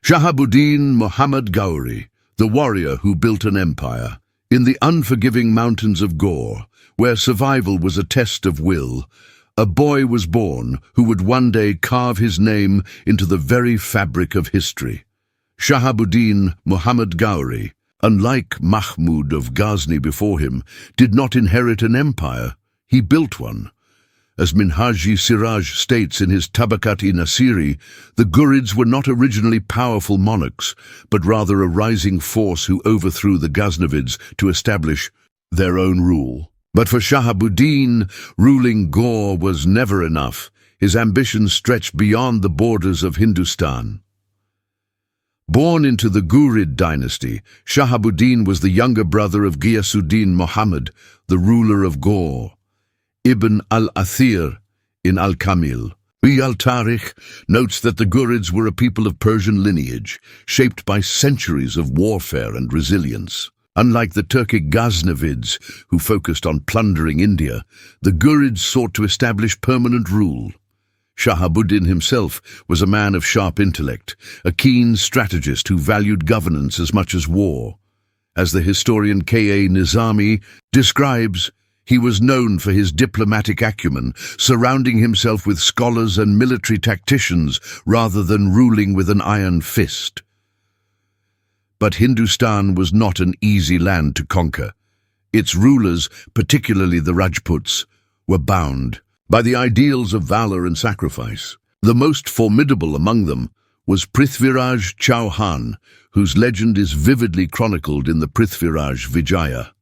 Shahabuddin Muhammad Ghauri, the warrior who built an empire. In the unforgiving mountains of Ghor, where survival was a test of will, a boy was born who would one day carve his name into the very fabric of history. Shahabuddin Muhammad Ghauri, unlike Mahmud of Ghazni before him, did not inherit an empire. He built one. As Minhaji Siraj states in his Tabakat-i-Nasiri, the Ghurids were not originally powerful monarchs, but rather a rising force who overthrew the Ghaznavids to establish their own rule. But for Shahabuddin, ruling Ghor was never enough. His ambitions stretched beyond the borders of Hindustan. Born into the Ghurid dynasty, Shahabuddin was the younger brother of Ghiyasuddin Muhammad, the ruler of Ghor. Ibn al-Athir, in Al-Kamil, al-Tarikh, notes that the Ghurids were a people of Persian lineage, shaped by centuries of warfare and resilience. Unlike the Turkic Ghaznavids, who focused on plundering India, the Ghurids sought to establish permanent rule. Shahabuddin himself was a man of sharp intellect, a keen strategist who valued governance as much as war. As the historian K.A. Nizami describes, he was known for his diplomatic acumen, surrounding himself with scholars and military tacticians rather than ruling with an iron fist. But Hindustan was not an easy land to conquer. Its rulers, particularly the Rajputs, were bound by the ideals of valor and sacrifice. The most formidable among them was Prithviraj Chauhan, whose legend is vividly chronicled in the Prithviraj Vijaya.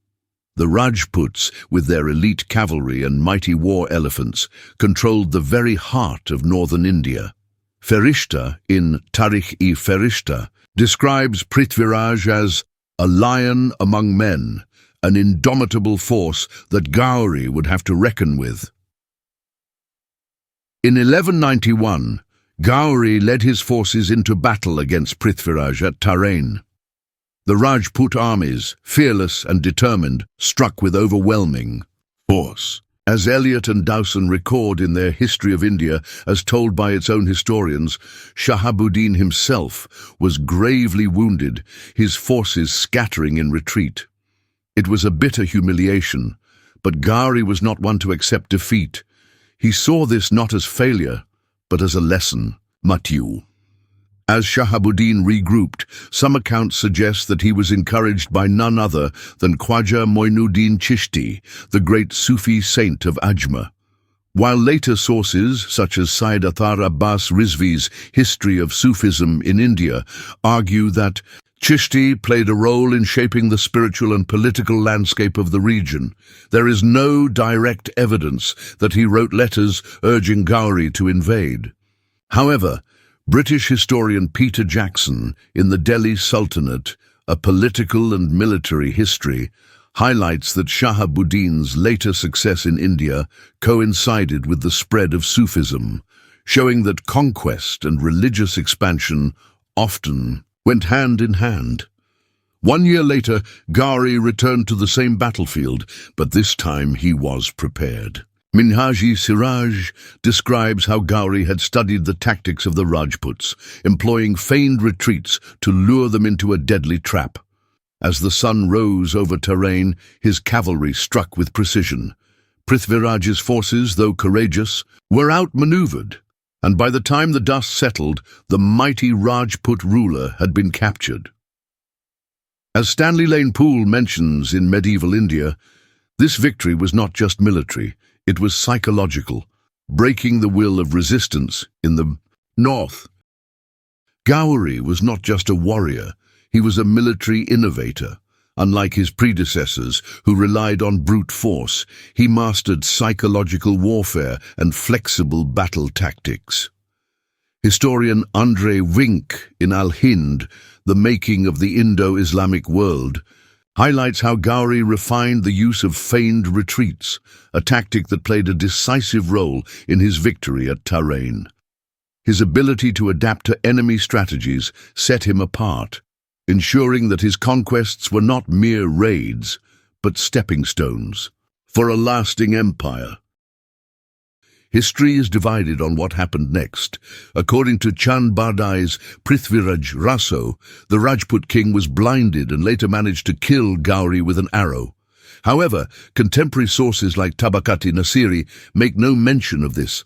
The Rajputs, with their elite cavalry and mighty war elephants, controlled the very heart of northern India. Ferishta, in Tarikh-i-Ferishta, describes Prithviraj as a lion among men, an indomitable force that Ghauri would have to reckon with. In 1191, Ghauri led his forces into battle against Prithviraj at Tarain. The Rajput armies, fearless and determined, struck with overwhelming force. As Eliot and Dowson record in their History of India, as told by its own historians, Shahabuddin himself was gravely wounded, his forces scattering in retreat. It was a bitter humiliation, but Ghauri was not one to accept defeat. He saw this not as failure, but as a lesson. Matthew. As Shahabuddin regrouped, some accounts suggest that he was encouraged by none other than Khwaja Moinuddin Chishti, the great Sufi saint of Ajmer. While later sources, such as Syed Athar Abbas Rizvi's History of Sufism in India, argue that Chishti played a role in shaping the spiritual and political landscape of the region, there is no direct evidence that he wrote letters urging Ghauri to invade. However, British historian Peter Jackson, in the Delhi Sultanate, A Political and Military History, highlights that Shahabuddin's later success in India coincided with the spread of Sufism, showing that conquest and religious expansion often went hand in hand. 1 year later, Ghauri returned to the same battlefield, but this time he was prepared. Minhaji Siraj describes how Ghauri had studied the tactics of the Rajputs, employing feigned retreats to lure them into a deadly trap. As the sun rose over Tarain, his cavalry struck with precision. Prithviraj's forces, though courageous, were outmaneuvered, and by the time the dust settled, the mighty Rajput ruler had been captured. As Stanley Lane Poole mentions in medieval India, this victory was not just military, it was psychological, breaking the will of resistance in the north. Ghauri was not just a warrior, he was a military innovator. Unlike his predecessors, who relied on brute force, he mastered psychological warfare and flexible battle tactics. Historian André Wink, in Al-Hind, The Making of the Indo-Islamic World, highlights how Ghauri refined the use of feigned retreats, a tactic that played a decisive role in his victory at Tarain. His ability to adapt to enemy strategies set him apart, ensuring that his conquests were not mere raids, but stepping stones for a lasting empire. History is divided on what happened next. According to Chand Bardai's Prithviraj Chauhan, the Rajput king was blinded and later managed to kill Ghauri with an arrow. However, contemporary sources like Tabaqat-i-Nasiri make no mention of this,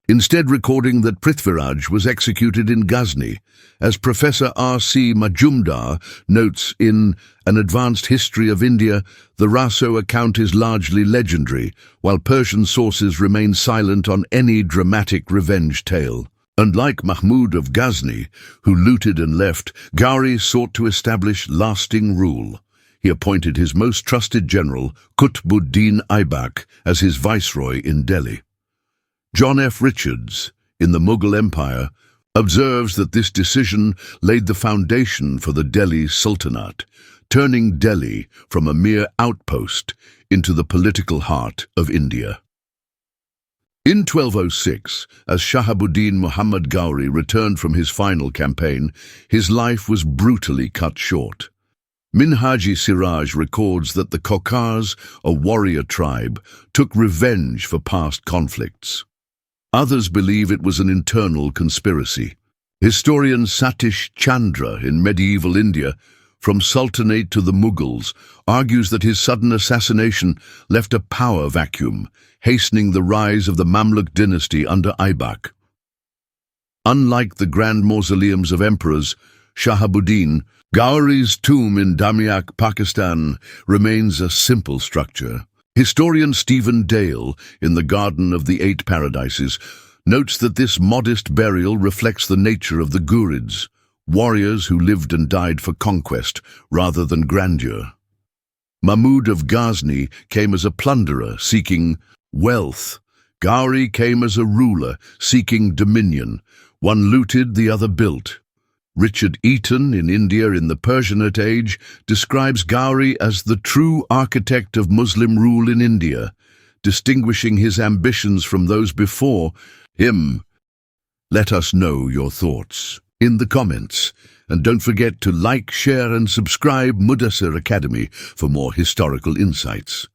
instead recording that Prithviraj was executed in Ghazni. As Professor R.C. Majumdar notes in An Advanced History of India, the Raso account is largely legendary, while Persian sources remain silent on any dramatic revenge tale. Unlike Mahmud of Ghazni, who looted and left, Ghauri sought to establish lasting rule. He appointed his most trusted general, Qutbuddin Aibak, as his viceroy in Delhi. John F. Richards, in the Mughal Empire, observes that this decision laid the foundation for the Delhi Sultanate, turning Delhi from a mere outpost into the political heart of India. In 1206, as Shahabuddin Muhammad Ghauri returned from his final campaign, his life was brutally cut short. Minhaji Siraj records that the Khokars, a warrior tribe, took revenge for past conflicts. Others believe it was an internal conspiracy. Historian Satish Chandra in medieval India, From Sultanate to the Mughals, argues that his sudden assassination left a power vacuum, hastening the rise of the Mamluk dynasty under Aibak. Unlike the grand mausoleums of emperors, Shahabuddin Ghauri's tomb in Damiak, Pakistan, remains a simple structure. Historian Stephen Dale, in The Garden of the Eight Paradises, notes that this modest burial reflects the nature of the Ghurids, warriors who lived and died for conquest rather than grandeur. Mahmud of Ghazni came as a plunderer seeking wealth. Ghauri came as a ruler seeking dominion. One looted, the other built. Richard Eaton, in India in the Persianate age, describes Ghauri as the true architect of Muslim rule in India, distinguishing his ambitions from those before him. Let us know your thoughts in the comments, and don't forget to like, share and subscribe Mudassir Academy for more historical insights.